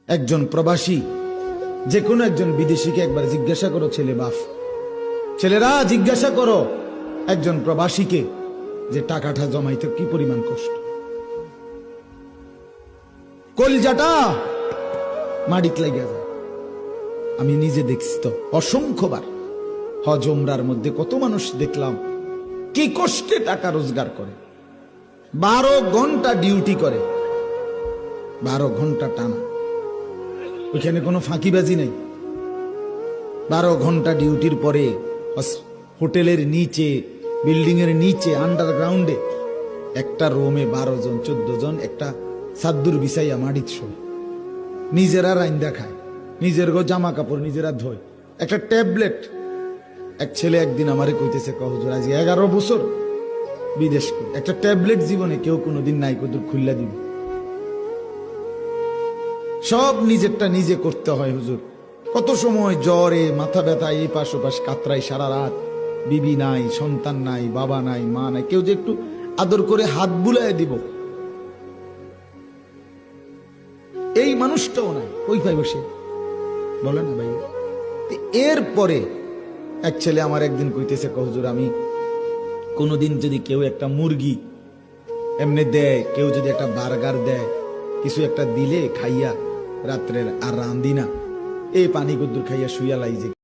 একজন প্রবাসী, যে কোনো একজন বিদেশিকে একবার জিজ্ঞাসা করো, ছেলে বাপ, ছেলেরা জিজ্ঞাসা করো একজন প্রবাসীকে যে টাকাটা জমাইতে কি পরিমাণ কষ্ট, কলজাটা মাটিতে লাগিয়া যায়। আমি নিজে দেখছি তো অসংখ্যবার হজ উমরার মধ্যে কত মানুষ দেখলাম কি কষ্টে টাকা রোজগার করে, 12 ঘন্টা ডিউটি করে, 12 ঘন্টা টানা, ওইখানে কোনো ফাঁকিবাজি নেই। 12 ঘন্টা ডিউটির পরে হোটেলের নিচে, বিল্ডিং এর নিচে, আন্ডারগ্রাউন্ডে একটা রুমে 12 জন 14 জন একটা সাদ্দুর বিছাইয়া মাটিত শোয়, নিজেরা রাইন্দা খায়, নিজের জামা কাপড় নিজেরা ধোয়, একটা ট্যাবলেট। এক ছেলে একদিন আমারে কইতেছে, হুজুর আজ 11 বছর বিদেশ করে একটা ট্যাবলেট জীবনে কেউ কোনোদিন নাই, কত খুল্লা দিব, সব নিজেরটা নিজে করতে হয় হুজুর। কত সময় জ্বরে মাথা ব্যথা, এই পাশ ওপাশ কাতরাই সারা রাত, বিবি নাই, সন্তান নাই, বাবা নাই, মা নাই, কেউ যে একটু আদর করে হাত বুলায় দিব, এই মানুষটাও নাই। কই পাই বসে বলে না ভাই। এরপরে এক ছেলে আমার একদিন কইতেছে, হুজুর আমি কোনোদিন যদি কেউ একটা মুরগি এমনি দেয়, কেউ যদি একটা বার্গার দেয়, কিছু একটা দিলে খাইয়া রাত্রের আর রান্দি না, এই পানি কদ্দুর খাইয়া শুইয়া লাই যে